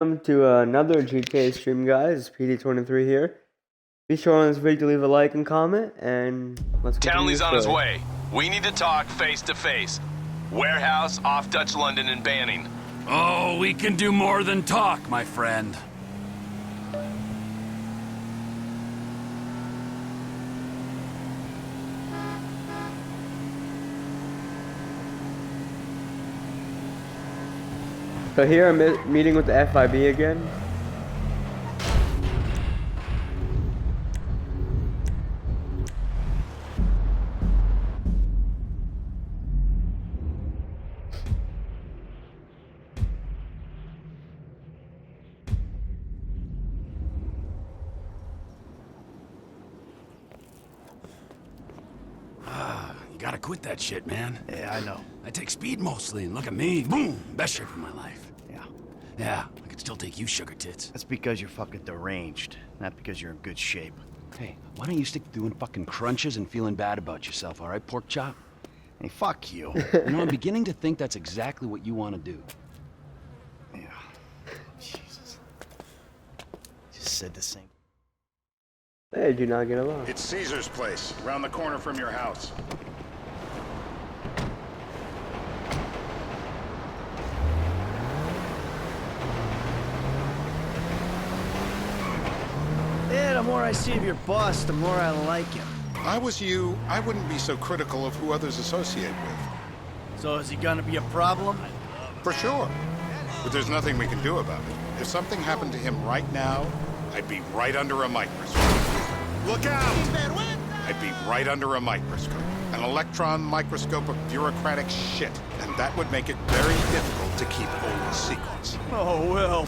Welcome to another GTA stream, guys. It's PD23 here. Be sure on this video to leave a like and comment, and let's continue. Townley's on his way. We need to talk face to face. Warehouse off Dutch London and Banning. Oh, we can do more than talk, my friend. So here I'm meeting with the FIB again. You gotta quit that shit, man. Yeah, I know. I take speed mostly, and look at me. Boom! Best shape of my life. Yeah. Yeah, I could still take you, sugar tits. That's because you're fucking deranged, not because you're in good shape. Hey, why don't you stick to doing fucking crunches and feeling bad about yourself, all right, pork chop? Hey, fuck you. You know, I'm beginning to think that's exactly what you want to do. Yeah. Jesus. Just said the same. They do not get along. It's Caesar's place, around the corner from your house. Yeah, the more I see of your boss, the more I like him. If I was you, I wouldn't be so critical of who others associate with. So is he gonna be a problem? For sure. But there's nothing we can do about it. If something happened to him right now, I'd be right under a microscope. Look out! I'd be right under a microscope. An electron microscope of bureaucratic shit. And that would make it very difficult to keep old secrets. Oh, well.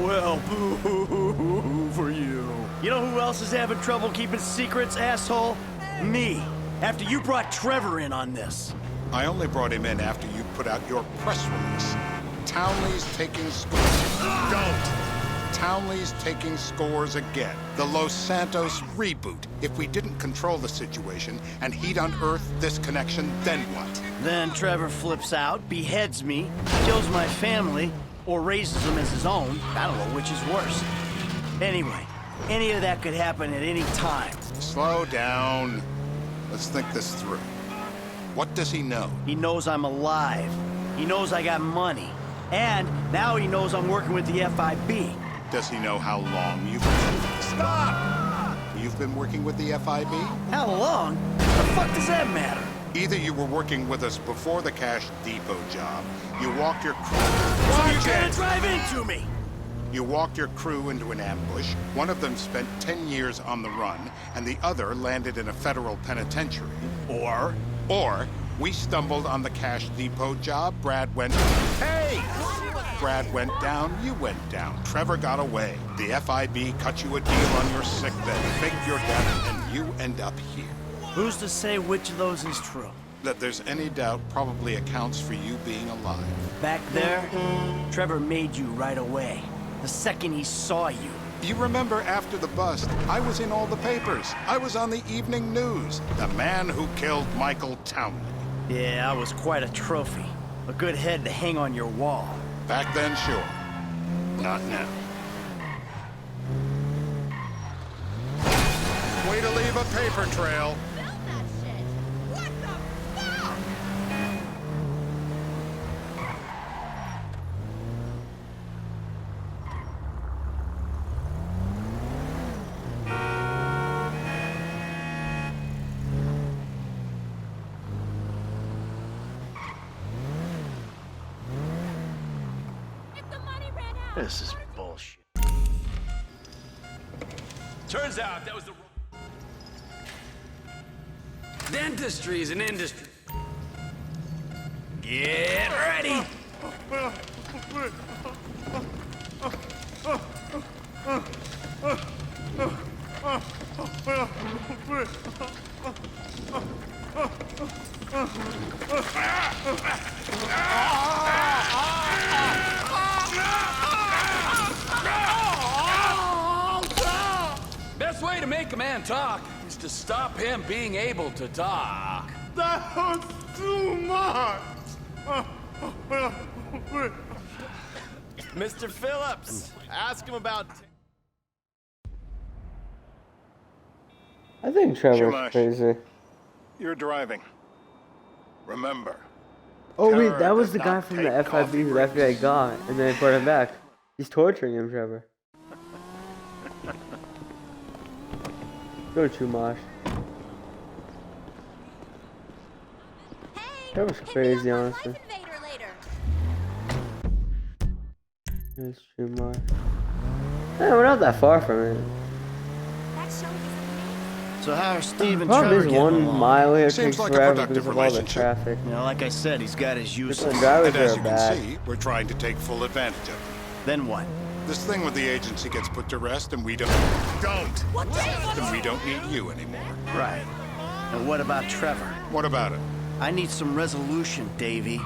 Well, boo for you. You know who else is having trouble keeping secrets, asshole? Me. After you brought Trevor in on this. I only brought him in after you put out your press release. Townley's taking scores. Don't! Townley's taking scores again. The Los Santos reboot. If we didn't control the situation and he'd unearthed this connection, then what? Then Trevor flips out, beheads me, kills my family, or raises them as his own. I don't know which is worse. Anyway, any of that could happen at any time. Slow down. Let's think this through. What does he know? He knows I'm alive. He knows I got money. And now he knows I'm working with the FIB. Does he know how long you've been... Stop! You've been working with the FIB? How long? The fuck does that matter? Either you were working with us before the Cash Depot job, you walked your crew... So you're gonna drive into me! You walked your crew into an ambush. One of them spent 10 years on the run, and the other landed in a federal penitentiary. Or We stumbled on the Cash Depot job. Brad went... Hey! Brad went down, you went down. Trevor got away. The FIB cut you a deal on your sick bed, faked your death, and you end up here. who's to say which of those is true? That there's any doubt probably accounts for you being alive. Back there, Trevor made you right away. The second he saw you. You remember after the bust, I was in all the papers. I was on the evening news. The man who killed Michael Townley. Yeah, I was quite a trophy. A good head to hang on your wall. Back then, sure. Not now. Way to leave a paper trail. This is bullshit. Turns out that was the... Dentistry is an industry. Get ready! Best way to make a man talk is to stop him being able to talk. That was too much! Mr. Phillips, ask him about... I think Trevor's Shamash. crazy. You're driving. Remember. Oh wait, Terror that was does the guy not from the take FIB coffee who the breaks. FBI got, and then they brought him back. He's torturing him, Trevor. Go Chumash. Trevor's crazy, honestly. There's Chumash. Yeah, we're not that far from it. So how are Steve and Problem Trevor is, getting 1 along? mile here Seems takes like a forever productive because of all the relationship. traffic. You know, like I said, he's got his uses. Different drivers And as are you can bad. see, we're trying to take full advantage of it. Then what? This thing with the agency gets put to rest, and we don't. Then we don't need you anymore. Right. And what about Trevor? What about it? I need some resolution, Davey.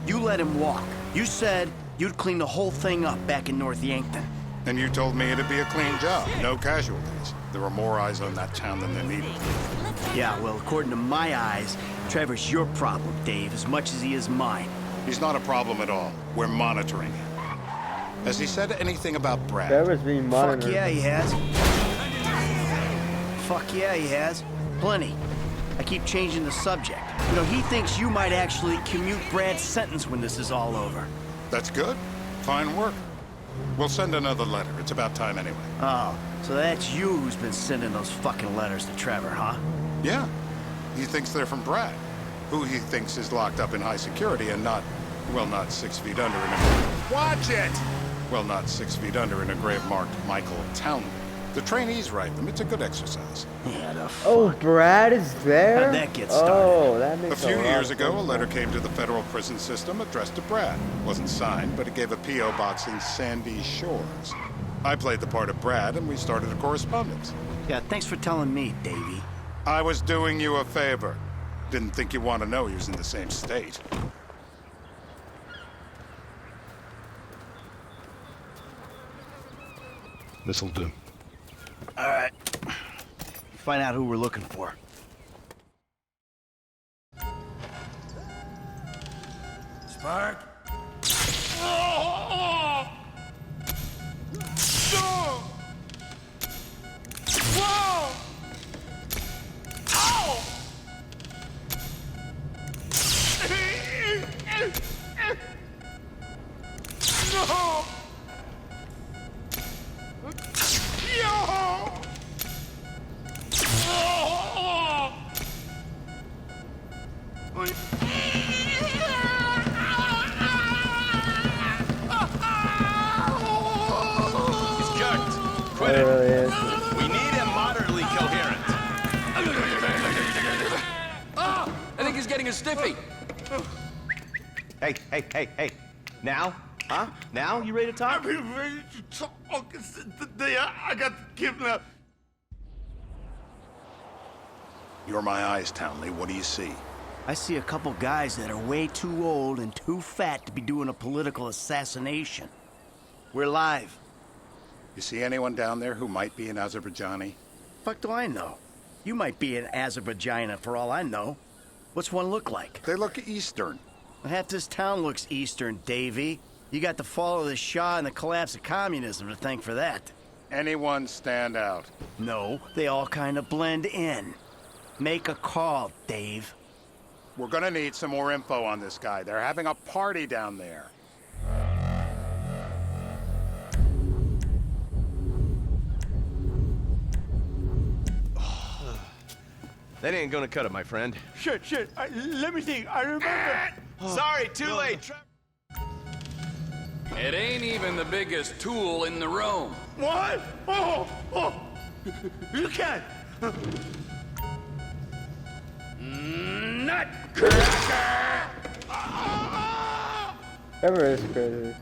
You let him walk. You said you'd clean the whole thing up back in North Yankton. And you told me it'd be a clean job, no casualties. There were more eyes on that town than there needed. Yeah, well, according to my eyes, Trevor's your problem, Dave, as much as he is mine. He's not a problem at all. We're monitoring him. Has he said anything about Brad? Trevor's being monitored. Fuck yeah, he has. Fuck yeah, he has. Plenty. I keep changing the subject. You know, he thinks you might actually commute Brad's sentence when this is all over. That's good. Fine work. We'll send another letter. It's about time anyway. Oh, so that's you who's been sending those fucking letters to Trevor, huh? Yeah. He thinks they're from Brad, who he thinks is locked up in high security and not, well, not 6 feet under in a... Watch it! Well, not 6 feet under in a grave marked Michael Townley. The trainees write them. It's a good exercise. Yeah, the fuck. Oh, Brad is there? How'd that get started? Oh, that A makes few lot years of ago, a sense. letter came to the federal prison system addressed to Brad. Wasn't signed, but it gave a P.O. box in Sandy Shores. I played the part of Brad, and we started a correspondence. Yeah, thanks for telling me, Davey. I was doing you a favor. Didn't think you want to know he was in the same state. This'll do. All right. Find out who we're looking for. Spark? He's cooked. Quit It it. really is. We need him moderately coherent. I think he's getting a stiffy. Hey. Now? Huh? Now? You ready to talk? I got kidnapped. You're my eyes, Townley. What do you see? I see a couple guys that are way too old and too fat to be doing a political assassination. We're live. You see anyone down there who might be an Azerbaijani? Fuck do I know? You might be an Azerbaijani for all I know. What's one look like? They look Eastern. Half this town looks Eastern, Davy. You got the fall of the Shah and the collapse of communism to thank for that. Anyone stand out? No, they all kind of blend in. Make a call, Dave. We're gonna need some more info on this guy. They're having a party down there. That ain't gonna cut it, my friend. Shit. Let me think. I remember. Sorry, too late. Trevor. It ain't even the biggest tool in the room. What? Oh. You can. Nutcracker! Trevor is crazy.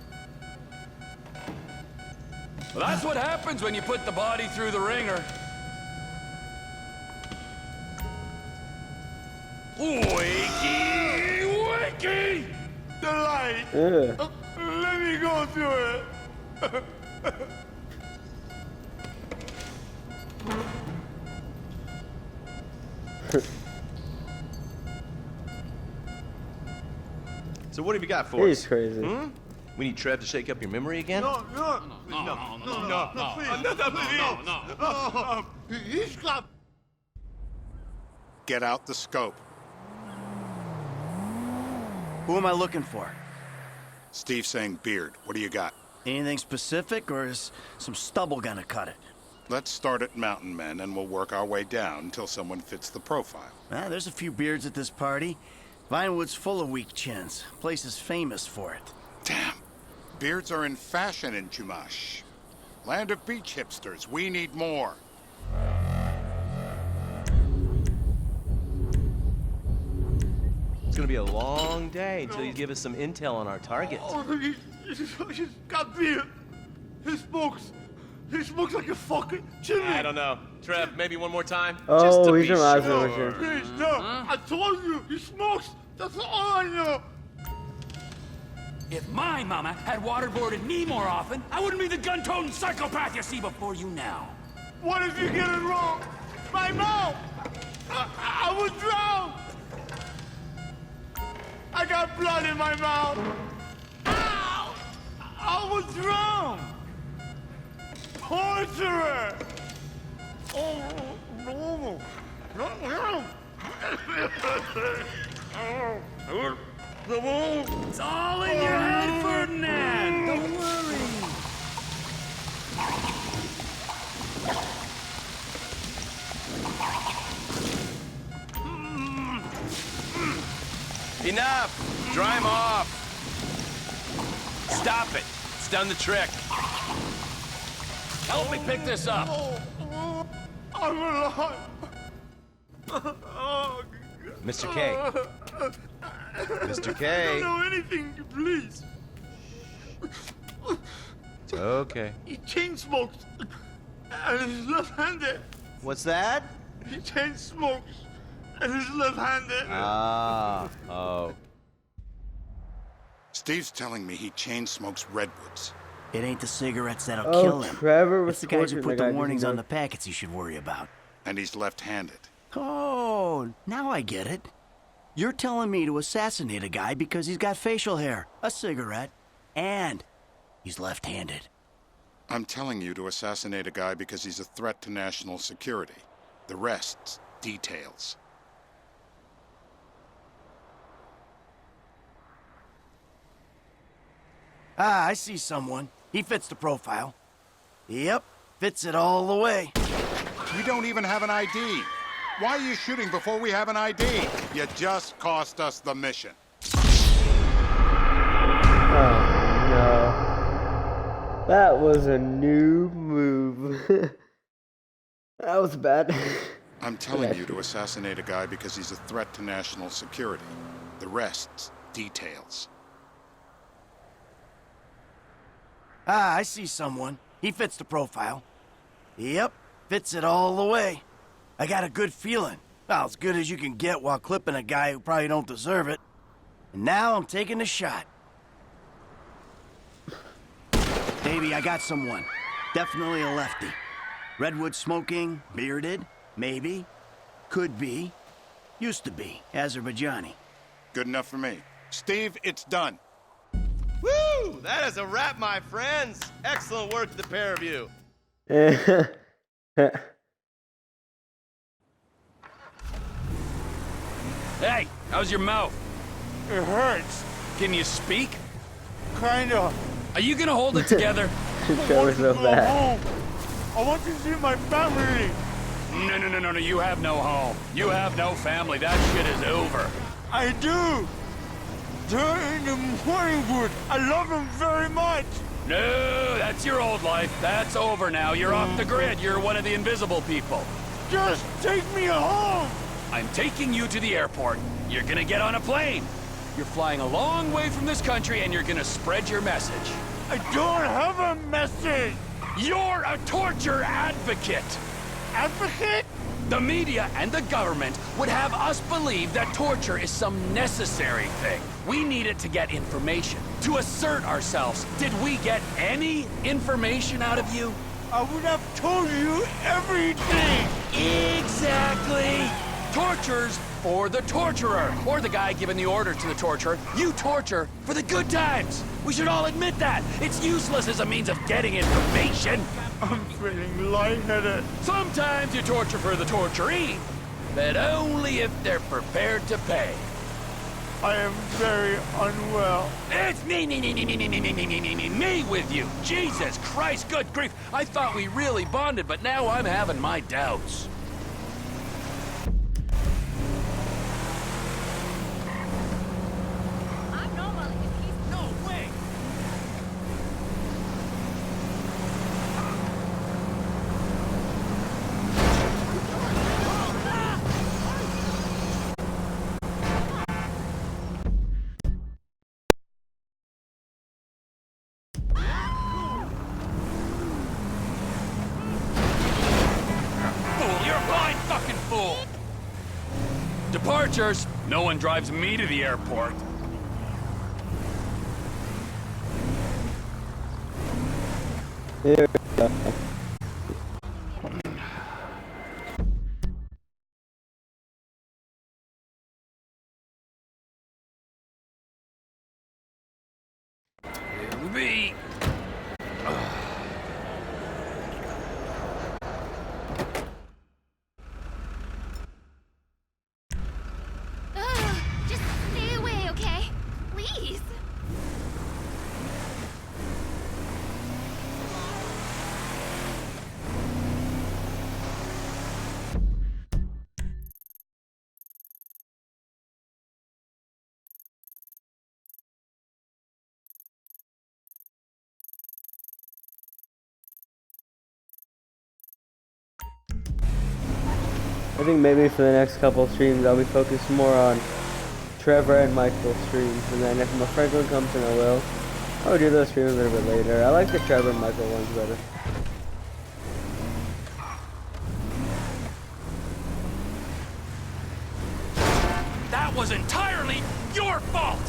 Well, that's what happens when you put the body through the ringer. Wakey! The light. Ugh. Let me go through it. So what have you got for He's us? crazy. We need Trev to shake up your memory again? No, please. He's got... Get out the scope. Who am I looking for? Steve's saying beard. What do you got? Anything specific, or is some stubble gonna cut it? Let's start at Mountain Men, and we'll work our way down until someone fits the profile. There's a few beards at this party. Vinewood's full of weak chins. Place is famous for it. Damn. Beards are in fashion in Chumash. Land of beach hipsters. We need more. It's gonna be a long day until you give us some intel on our target. Oh, he's got beard. He smokes like a fucking chimney. I don't know. Trev, maybe one more time? Oh, Just to he's be from Oslo, sure. sure. Please, no. I told you, he smokes. That's all I know. If my mama had waterboarded me more often, I wouldn't be the gun-toting psychopath you see before you now. What if you get it wrong? My mouth! I was drowned! I got blood in my mouth! Ow! I was drowned! Torturer! Oh, no. It's all in your head, Ferdinand! Don't worry! Enough! Dry him off! Stop it! It's done the trick. Help me pick this up! I'm alive! Mr. K. Mr. I K. don't know anything, please. It's okay. He chain smokes. And he's left-handed. What's that? He chain smokes. And he's left-handed. Oh. Steve's telling me he chain smokes redwoods. It ain't the cigarettes that'll Oh, kill him. Trevor was It's the guys who torturing put the the guy warnings because on he the packets you should worry about. And he's left-handed. Oh, now I get it. You're telling me to assassinate a guy because he's got facial hair, a cigarette, and he's left-handed. I'm telling you to assassinate a guy because he's a threat to national security. The rest's details. I see someone. He fits the profile. Yep, fits it all the way. We don't even have an ID. Why are you shooting before we have an ID? You just cost us the mission. Oh no. That was a new move. That was bad. I'm telling you to assassinate a guy because he's a threat to national security. The rest's details. I see someone. He fits the profile. Yep, fits it all the way. I got a good feeling. Well, as good as you can get while clipping a guy who probably don't deserve it. And now I'm taking a shot. Baby, I got someone. Definitely a lefty. Redwood smoking, bearded, maybe. Could be. Used to be. Azerbaijani. Good enough for me. Steve, it's done. Woo! That is a wrap, my friends. Excellent work, the pair of you. Hey, how's your mouth? It hurts. Can you speak? Kinda. Are you gonna hold it together? Trevor's so Go bad. home. I want to see my family. No, you have no home. You have no family. That shit is over. I do. They're in the Morningwood. I love them very much. No, that's your old life. That's over now. You're off the grid. You're one of the invisible people. Just take me home. I'm taking you to the airport. You're gonna get on a plane. You're flying a long way from this country and you're gonna spread your message. I don't have a message. You're a torture advocate. Advocate? The media and the government would have us believe that torture is some necessary thing. We need it to get information, to assert ourselves. Did we get any information out of you? I would have told you everything. Exactly. Torture's for the torturer, or the guy giving the order to the torturer. You torture for the good times. We should all admit that. It's useless as a means of getting information. I'm feeling lightheaded. Sometimes you torture for the torturee, but only if they're prepared to pay. I am very unwell. It's me with you. Jesus Christ, good grief. I thought we really bonded, but now I'm having my doubts. No way. Fool. Departures. No one drives me to the airport. Here we go. It'll be... Just stay away, okay? Please. I think maybe for the next couple streams I'll be focused more on Trevor and Michael's streams, and then if my Franklin comes in, I will. I'll do those streams a little bit later. I like the Trevor and Michael ones better. That was entirely your fault!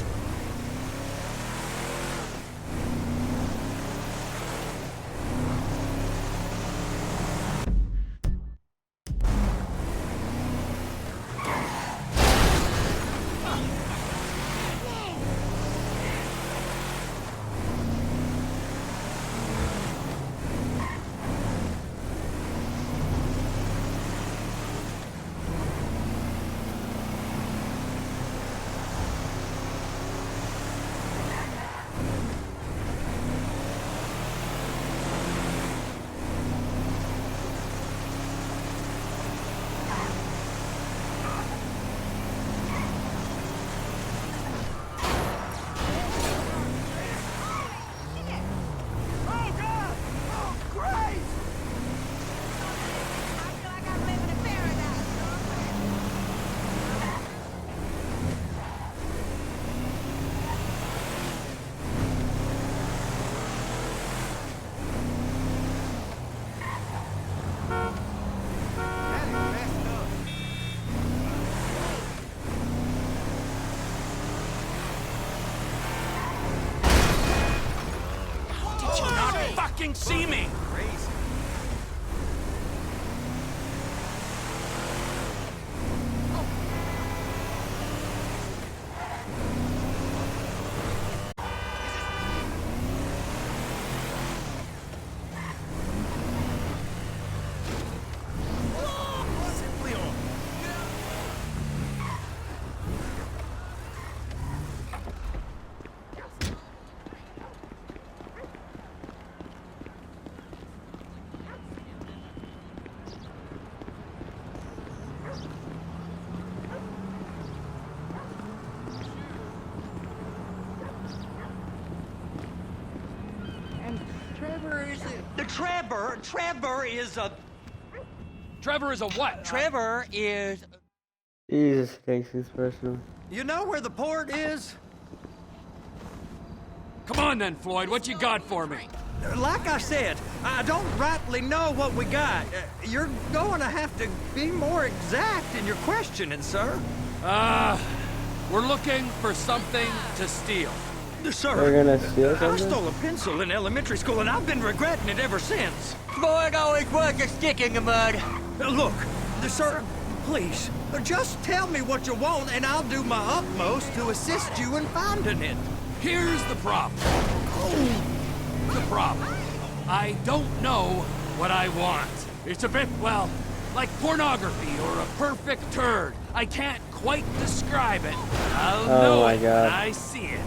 See me! Trevor is a... Trevor is a what? Trevor is... Jesus takes this personal. You know where the port is? Come on then, Floyd. What you got for me? Like I said, I don't rightly know what we got. You're going to have to be more exact in your questioning, sir. We're looking for something to steal. Sir, They're gonna steal I something? stole a pencil in elementary school, and I've been regretting it ever since. Boy, it always was a stick in the mud. Look, sir, please, just tell me what you want, and I'll do my utmost to assist you in finding it. Here's the problem. The problem. I don't know what I want. It's a bit, well, like pornography or a perfect turd. I can't quite describe it. I'll know my it God. when I see it.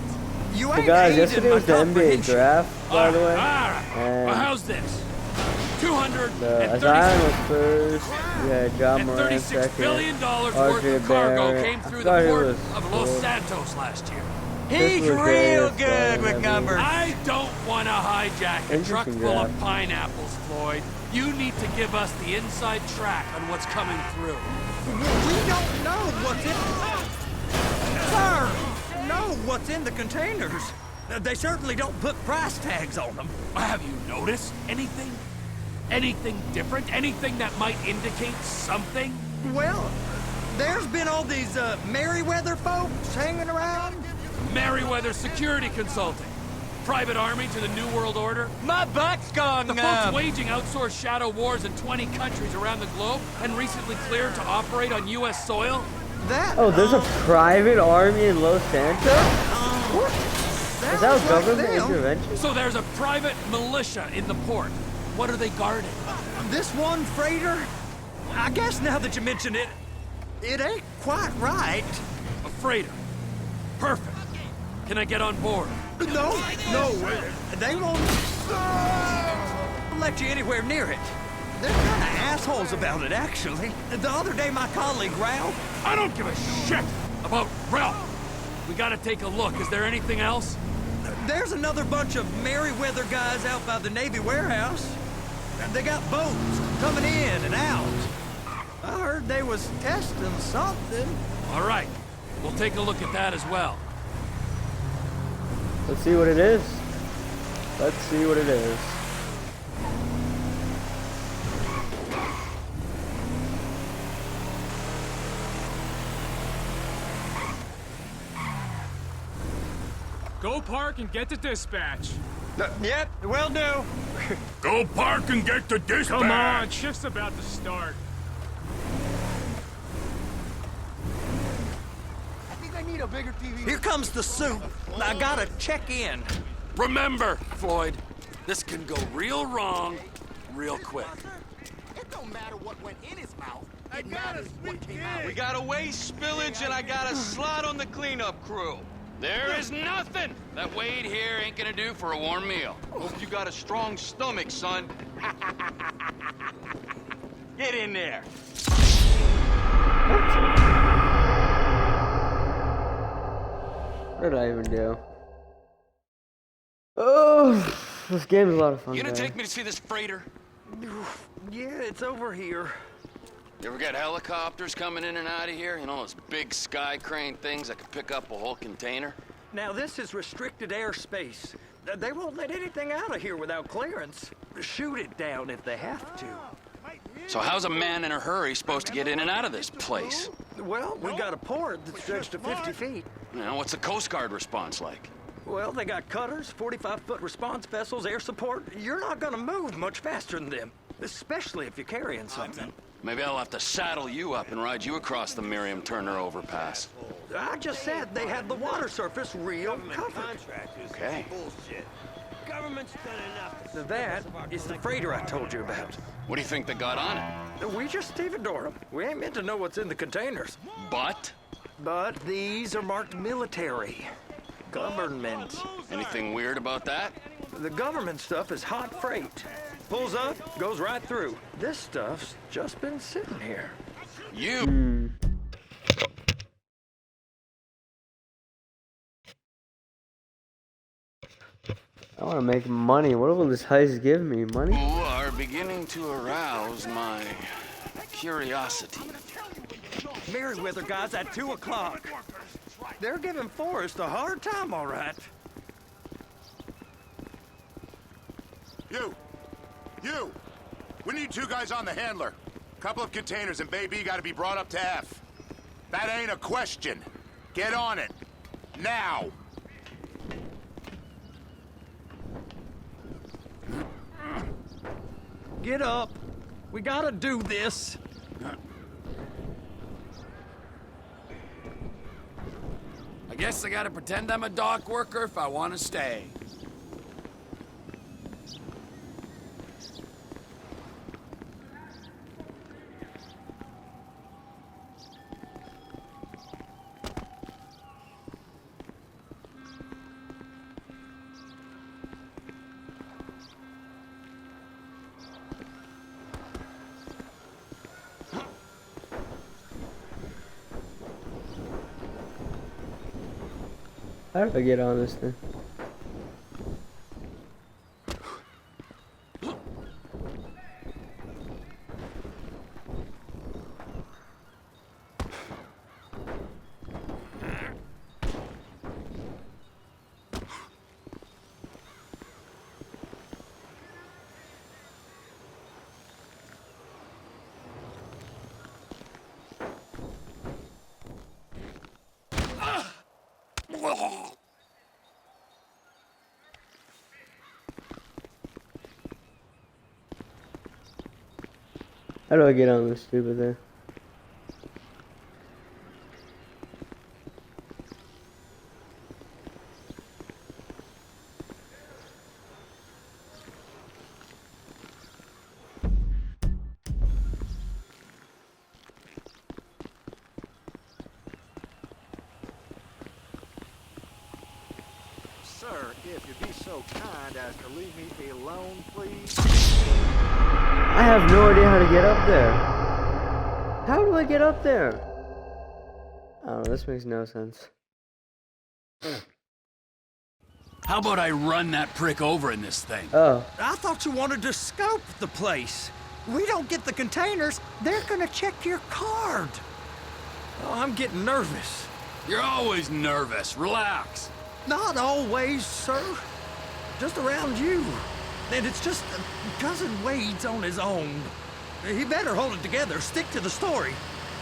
You So ain't guys, aiding yesterday my was the NBA comprehension. draft, by the way. All right. Well, And how's this? the Zion was first. We had John Moran $36 second. billion worth RJ of cargo Barrett. came I through forgot the who port was of Los fourth. Santos last year. He's This was real very good fun, with I mean. numbers. I don't want to hijack a truck Interesting full of draft. pineapples, Floyd. You need to give us the inside track on what's coming through. We don't know what's in... Sir! Know what's in the containers. They certainly don't put price tags on them. Have you noticed anything? Anything different? Anything that might indicate something? Well, there's been all these Merryweather folks hanging around. Merryweather Security Consulting. Private army to the New World Order. My butt's gone The folks numb. waging outsourced shadow wars in 20 countries around the globe and recently cleared to operate on U.S. soil. That... Oh, there's a private army in Los Santos? What? Is that government intervention? So there's a private militia in the port. What are they guarding? This one freighter? I guess now that you mention it, it ain't quite right. A freighter. Perfect. Can I get on board? No, they won't let you anywhere near it. They're kind of assholes about it, actually. The other day, my colleague, Ralph... I don't give a shit about Ralph. We gotta take a look. Is there anything else? There's another bunch of Merryweather guys out by the Navy warehouse. They got boats coming in and out. I heard they was testing something. All right. We'll take a look at that as well. Let's see what it is. Let's see what it is. Go park and get to dispatch. Yep, will do. Go park and get the dispatch. Come on, shift's about to start. I think I need a bigger TV. Here comes the soup. I gotta check in. Remember, Floyd, this can go real wrong real quick. It don't matter what went in his mouth. It matters what came out. We got a waste spillage and I got a slot on the cleanup crew. There is nothing that Wade here ain't gonna do for a warm meal. Hope you got a strong stomach, son. Get in there. What did I even do? Oh, this game is a lot of fun. You gonna guys. take me to see this freighter? Yeah, it's over here. You ever got helicopters coming in and out of here? You know, those big sky crane things that could pick up a whole container? Now, this is restricted airspace. They won't let anything out of here without clearance. Shoot it down if they have to. So how's a man in a hurry supposed to get in and out of this place? Well, we got a port that's stretched to 50 feet. You know, what's the Coast Guard response like? Well, they got cutters, 45-foot response vessels, air support. You're not gonna move much faster than them, especially if you're carrying something. Maybe I'll have to saddle you up and ride you across the Miriam Turner overpass. I just said they had the water surface real covered. Okay. Government's done enough. That is the freighter I told you about. What do you think they got on it? We just stevedore them. We ain't meant to know what's in the containers. But? But these are marked military. Government. Anything weird about that? The government stuff is hot freight. Pulls up, goes right through. This stuff's just been sitting here. You! I want to make money. What will this heist give me? Money? You are beginning to arouse my curiosity. Merryweather guys at 2 o'clock. They're giving Forrest a hard time, all right. You! We need 2 guys on the handler. Couple of containers and Baby gotta be brought up to F. That ain't a question. Get on it. Now! Get up. We gotta do this. I Guess I gotta pretend I'm a dock worker if I want to stay. How do I get on this thing? How do I get on this stupid thing? Sir, if you'd be so kind as to leave me be alone, please. I have no idea how to get up there. How do I get up there? I don't know, this makes no sense. How about I run that prick over in this thing? Oh. I thought you wanted to scope the place. We don't get the containers, they're gonna check your card. Oh, I'm getting nervous. You're always nervous. Relax. Not always, sir. Just around you. And it's just Cousin Wade's on his own. He better hold it together. Stick to the story.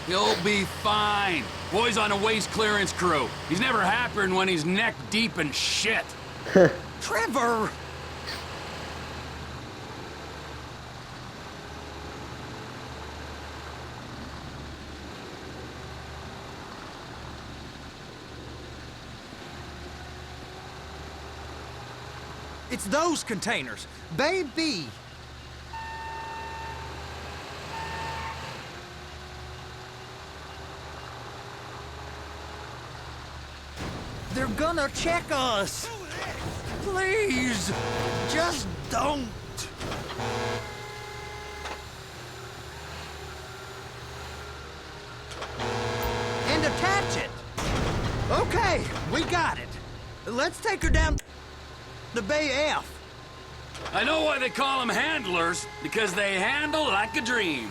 He'll be fine. Boy's on a waste clearance crew. He's never happier than when he's neck deep in shit. Trevor! It's those containers. Baby! They're gonna check us! Please! Just don't! And attach it! Okay, we got it. Let's take her down the Bay F. I know why they call them handlers, because they handle like a dream.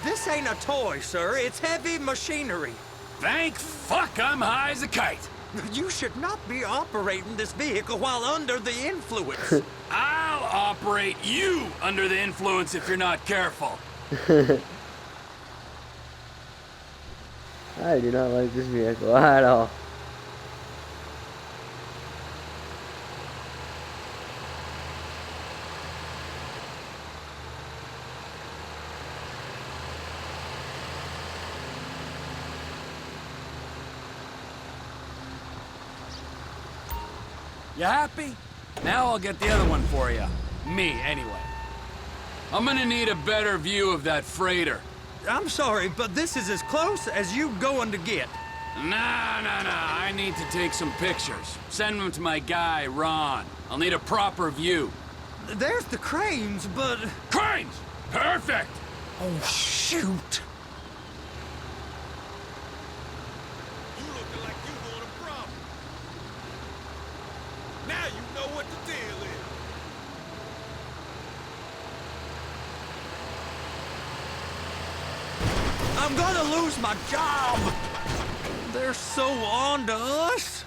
This ain't a toy, sir. It's heavy machinery. Thank fuck I'm high as a kite. You should not be operating this vehicle while under the influence. I'll operate you under the influence if you're not careful. I do not like this vehicle at all. You happy? Now I'll get the other one for you. Me, anyway. I'm gonna need a better view of that freighter. I'm sorry, but this is as close as you going to get. Nah. I need to take some pictures. Send them to my guy, Ron. I'll need a proper view. There's the cranes, but... Cranes! Perfect! Oh, shoot! You looking like you want a problem. Now you know what the deal is. I'm gonna lose my job! They're so on to us!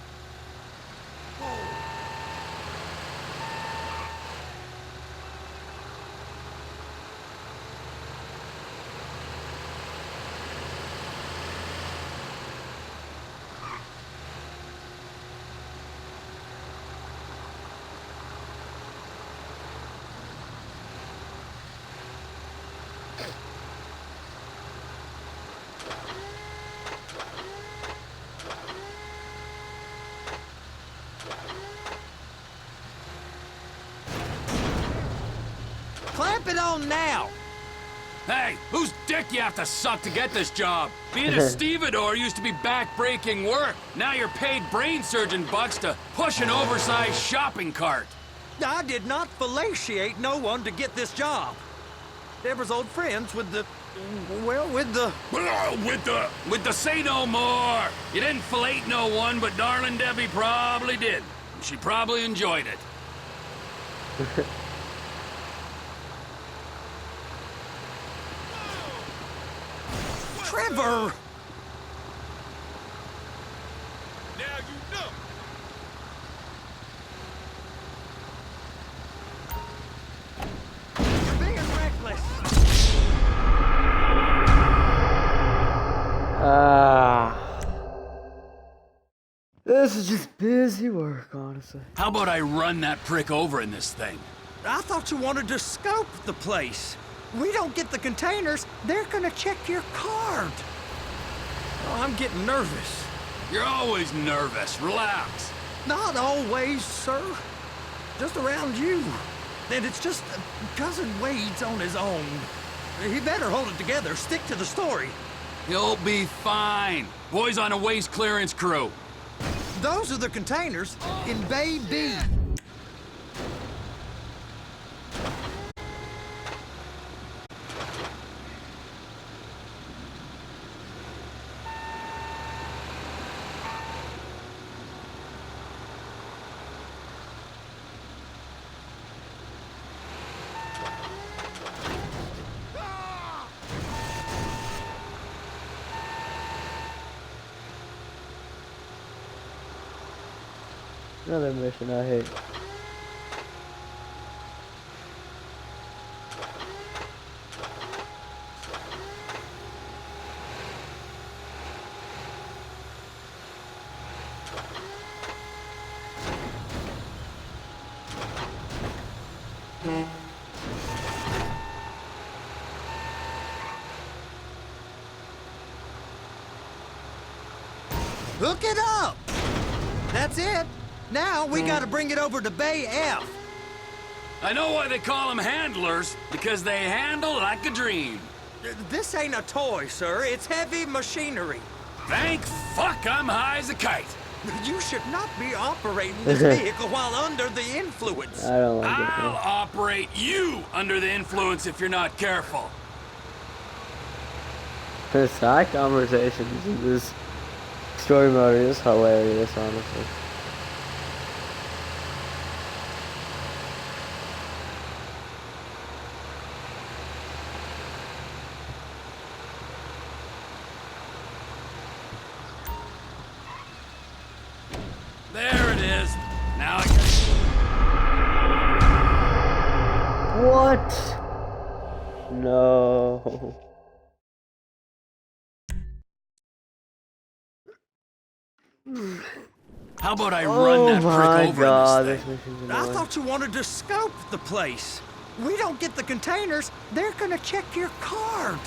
Clamp it on now! Hey, whose dick you have to suck to get this job? Being a stevedore used to be back-breaking work. Now you're paid brain surgeon bucks to push an oversized shopping cart. I did not fellatiate no one to get this job. Deborah's old friends with the... well, with the... With the say no more. You didn't fillet no one, but darling Debbie probably did. She probably enjoyed it. Trevor! Now you know. You're being reckless. This is just busy work, honestly. How about I run that prick over in this thing? I thought you wanted to scope the place. We don't get the containers, they're gonna check your card. Oh, I'm getting nervous. You're always nervous. Relax. Not always, sir. Just around you. And it's just Cousin Wade's on his own. He better hold it together, stick to the story. You'll be fine. Boys on a waste clearance crew. Those are the containers in Bay B. Another mission I hate. Hook it up! That's it. Now we gotta bring it over to Bay F. I know why they call them handlers, because they handle like a dream. This ain't a toy, sir. It's heavy machinery. Thank fuck I'm high as a kite. You should not be operating this vehicle while under the influence. I don't like it. I'll operate you under the influence if you're not careful. The side conversations in this story mode is hilarious, honestly. There it is. Now I can... What? No. How about I run that prick over in this thing? I thought you wanted to scope the place. We don't get the containers, they're gonna check your card.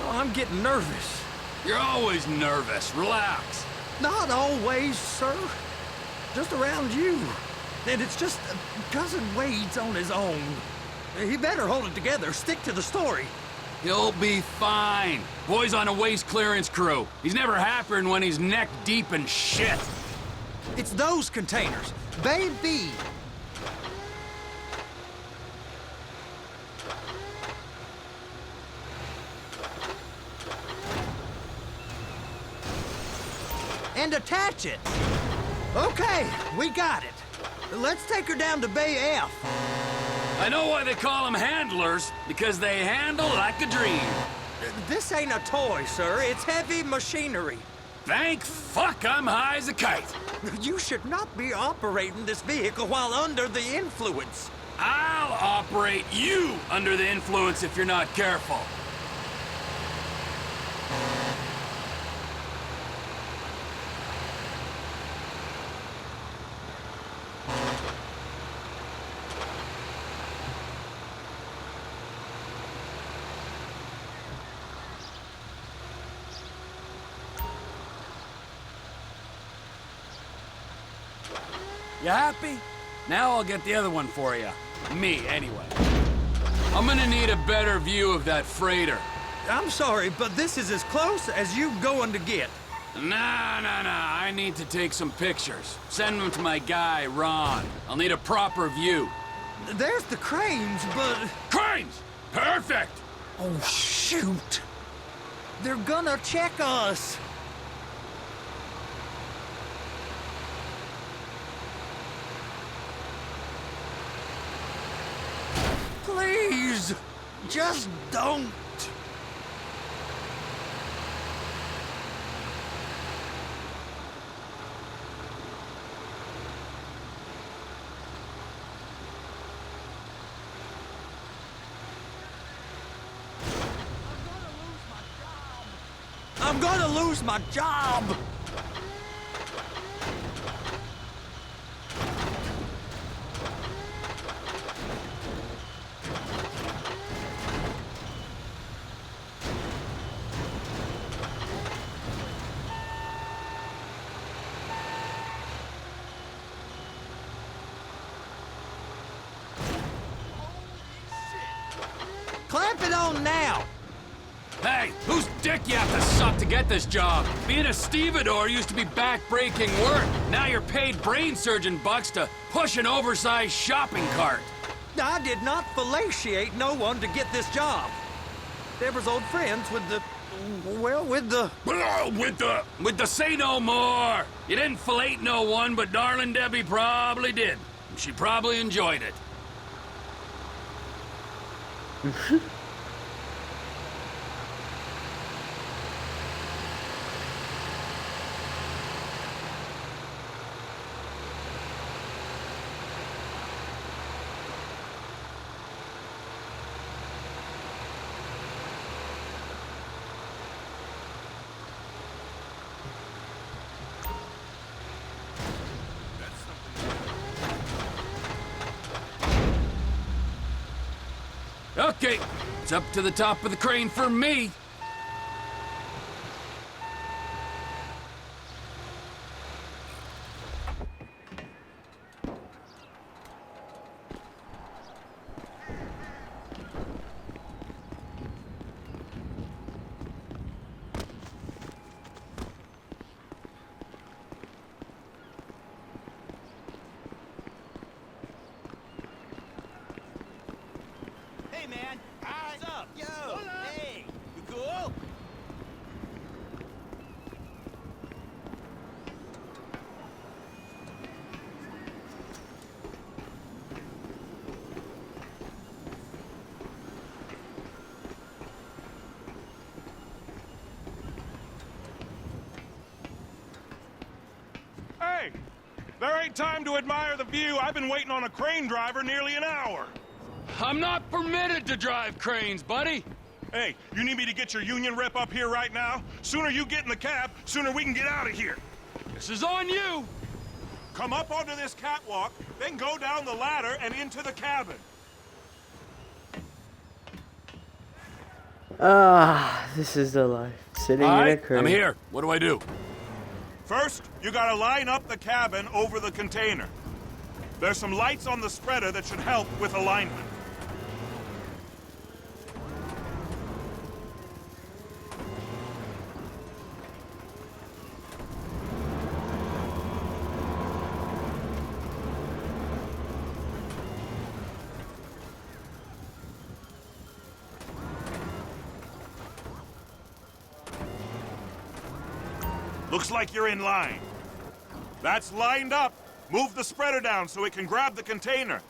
Oh, I'm getting nervous. You're always nervous. Relax. Not always, sir. Just around you. And it's just Cousin Wade's on his own. He better hold it together, stick to the story. He'll be fine. Boy's on a waste clearance crew. He's never happier than when he's neck deep in shit. It's those containers. Bay B. And attach it. Okay, we got it. Let's take her down to Bay F. I know why they call them handlers, because they handle like a dream. This ain't a toy, sir. It's heavy machinery. Thank fuck I'm high as a kite. You should not be operating this vehicle while under the influence. I'll operate you under the influence if you're not careful. You happy? Now I'll get the other one for you. Me, anyway. I'm gonna need a better view of that freighter. I'm sorry, but this is as close as you going to get. Nah. I need to take some pictures. Send them to my guy, Ron. I'll need a proper view. There's the cranes, but... Cranes! Perfect! Oh, shoot. They're gonna check us. Please, just don't. I'm gonna lose my job! Clamp it on now! Hey, whose dick you have to suck to get this job? Being a stevedore used to be back-breaking work. Now you're paid brain surgeon bucks to push an oversized shopping cart. I did not fellatiate no one to get this job. Deborah's old friends with the... well, with the... With the say no more. You didn't fillet no one, but darling Debbie probably did. She probably enjoyed it. Okay, it's up to the top of the crane for me. Hey, man. What's up? Yo. Hey. You cool? Hey! There ain't time to admire the view. I've been waiting on a crane driver nearly an hour. I'm not permitted to drive cranes, buddy. Hey, you need me to get your union rep up here right now? Sooner you get in the cab, sooner we can get out of here. This is on you. Come up onto this catwalk, then go down the ladder and into the cabin. Ah, this is the life. Sitting in a crane. I'm here. What do I do? First, you gotta line up the cabin over the container. There's some lights on the spreader that should help with alignment. Looks like you're in line. That's lined up. Move the spreader down so it can grab the container.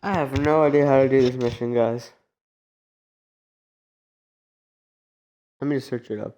I have no idea how to do this mission, guys. Let me just search it up.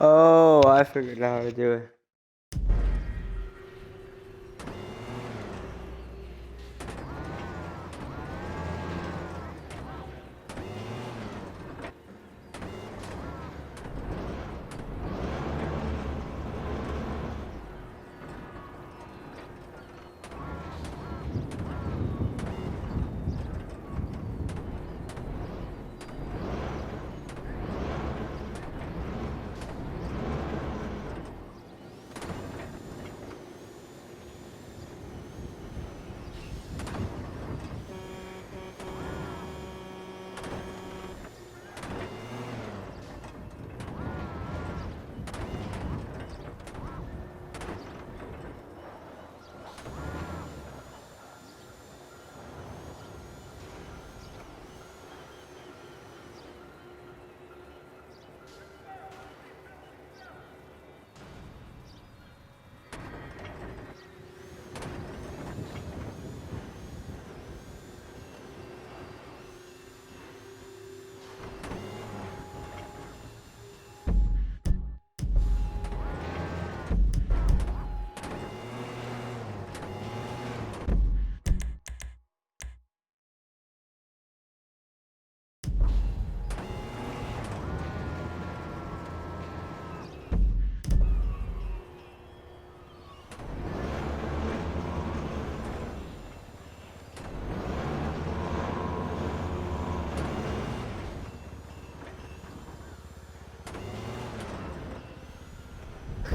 Oh, I figured out how to do it.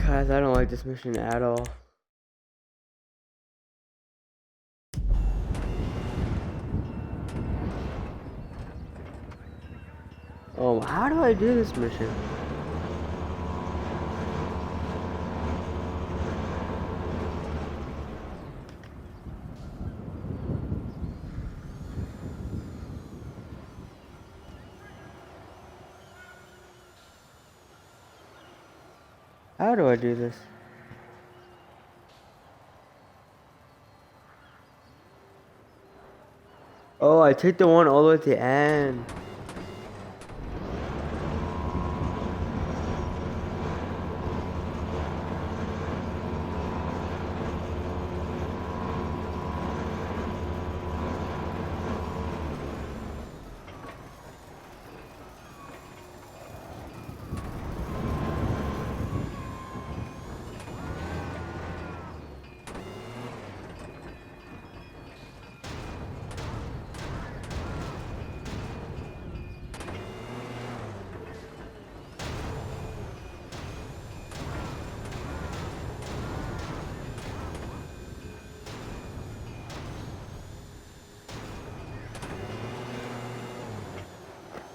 Guys, I don't like this mission at all. Oh, how do I do this mission? How do I do this? Oh, I take the one all the way at the end.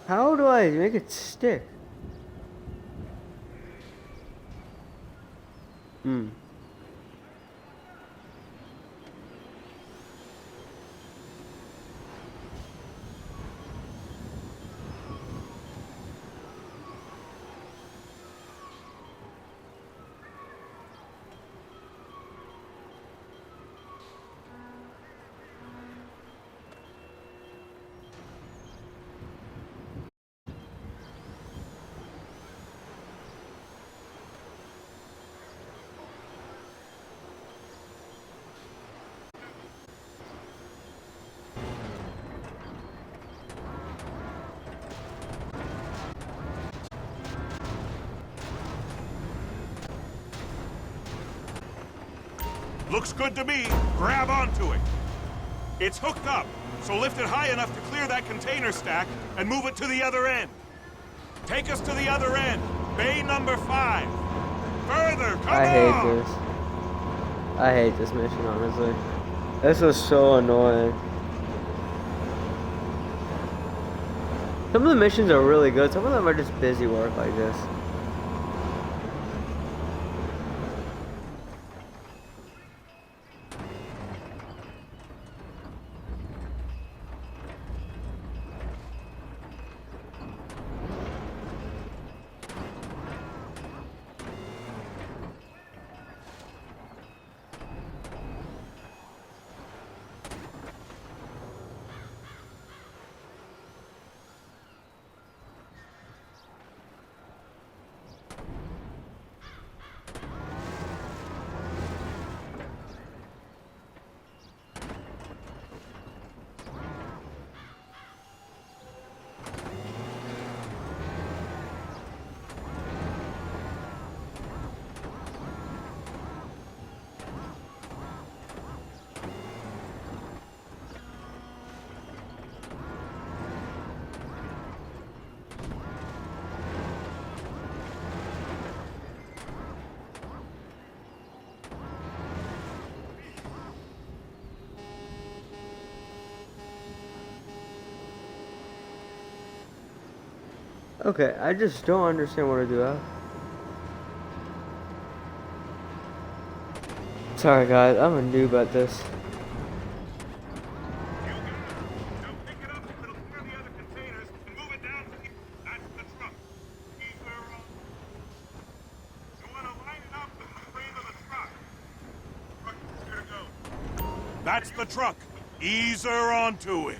How do I make it stick? Looks good to me. Grab onto it. It's hooked up, so lift it high enough to clear that container stack and move it to the other end. Take us to the other end. Bay number 5. Further, come on! I hate this mission, honestly. This was so annoying. Some of the missions are really good. Some of them are just busy work like this. Okay, I just don't understand what to do. Sorry guys, I'm a noob at this. That's the truck. Ease her onto it.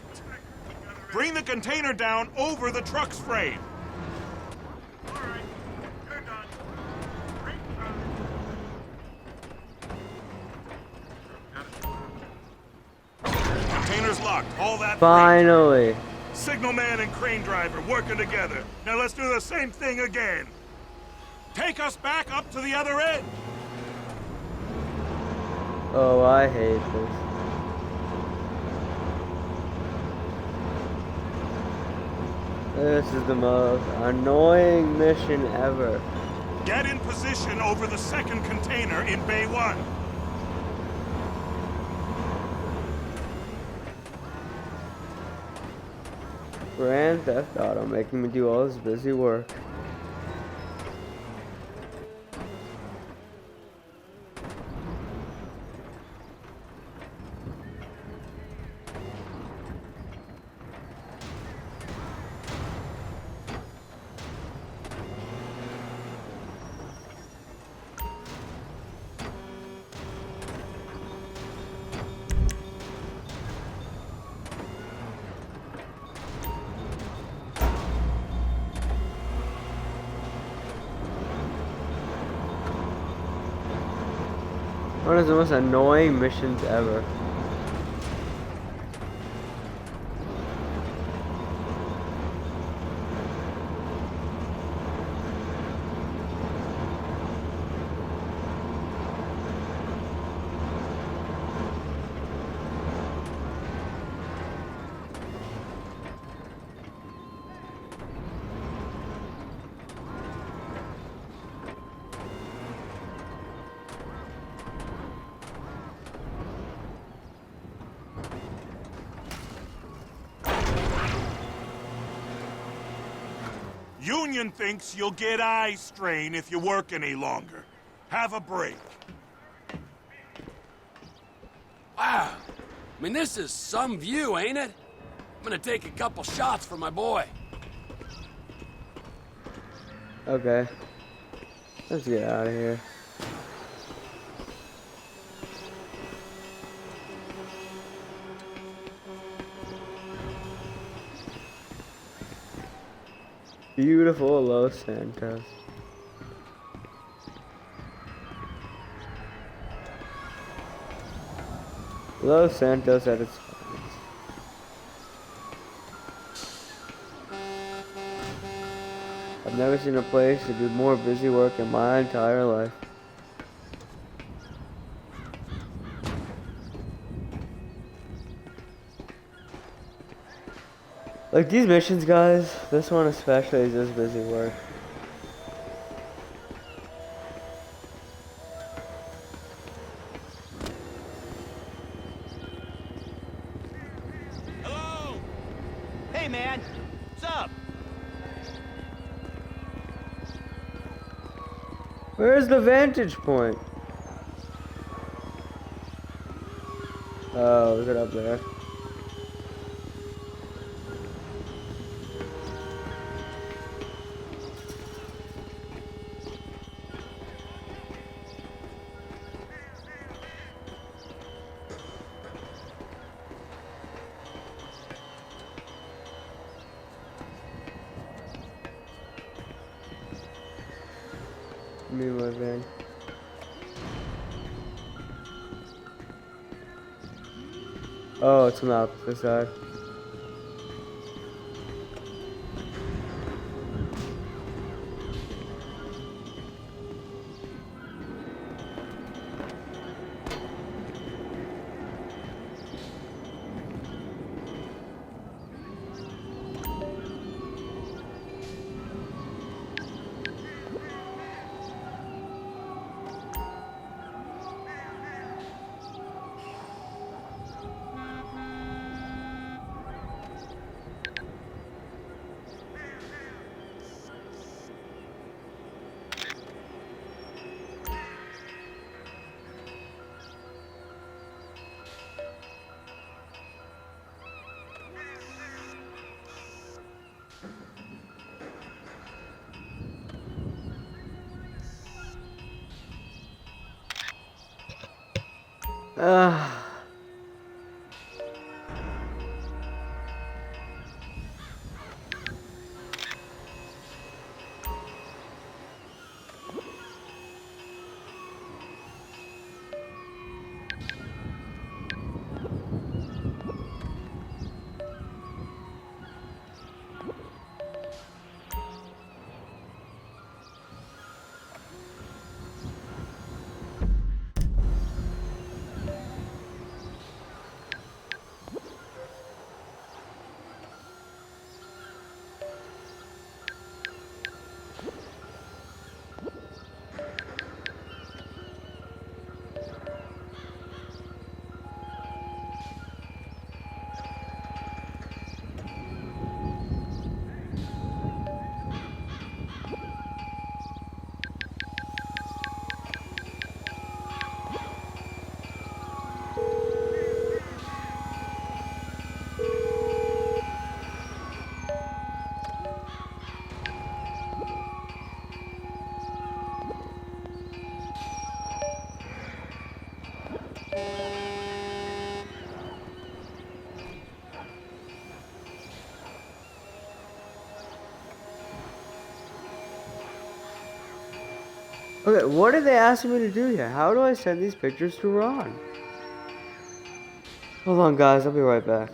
Bring the container down over the truck's frame. Container's locked. All that. Finally. Freight. Signalman and crane driver working together. Now let's do the same thing again. Take us back up to the other end. Oh, I hate this. This is the most annoying mission ever. Get in position over the second container in Bay 1. Grand Theft Auto making me do all this busy work. One of the most annoying missions ever. Union thinks you'll get eye strain if you work any longer. Have a break. Wow. I mean, this is some view, ain't it? I'm gonna take a couple shots for my boy. Okay. Let's get out of here. Beautiful Los Santos. Los Santos at its finest. I've never seen a place to do more busy work in my entire life. Like these missions, guys, this one especially is just busy work. Hello? Hey, man. What's up? Where's the vantage point? Oh, is it up there? Me and my van. Oh, it's on the opposite side. Ah. Okay, what are they asking me to do here? How do I send these pictures to Ron? Hold on, guys. I'll be right back.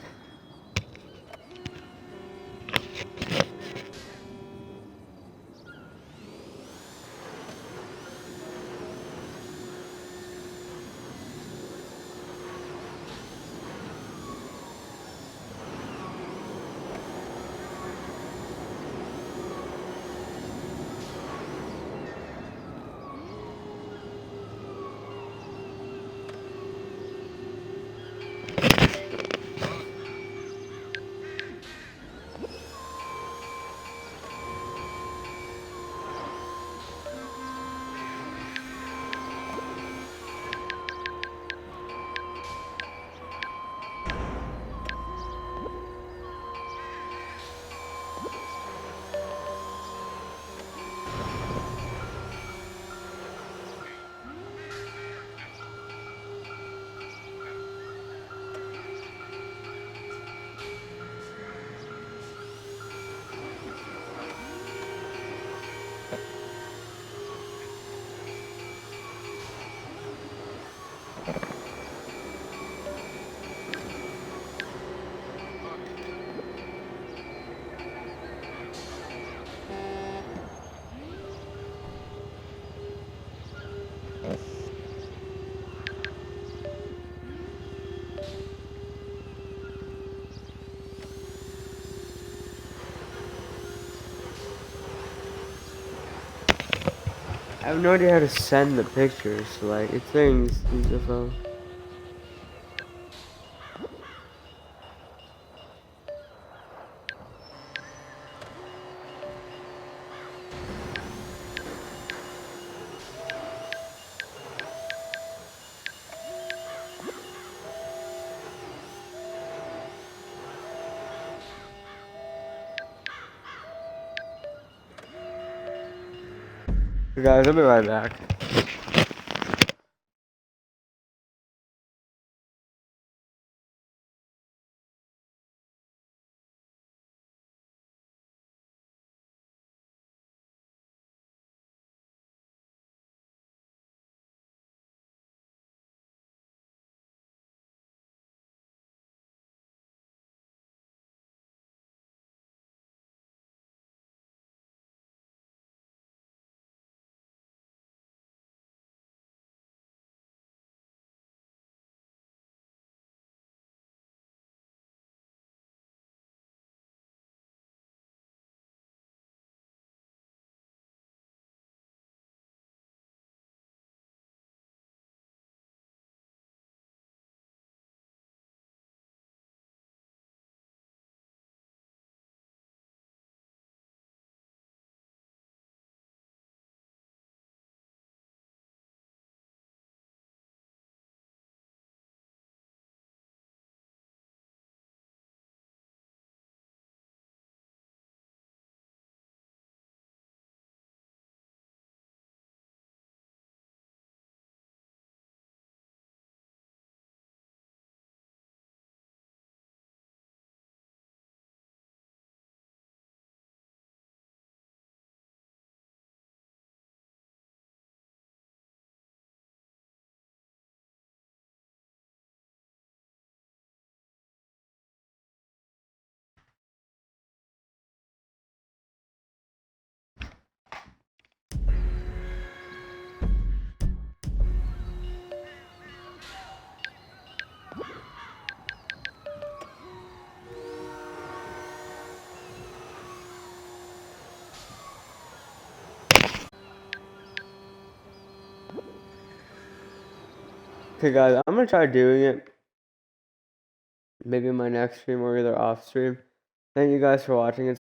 I have no idea how to send the pictures. Like, it's saying use the phone. Guys, I'll be right back. Okay, guys, I'm gonna try doing it. Maybe in my next stream or either off stream. Thank you guys for watching.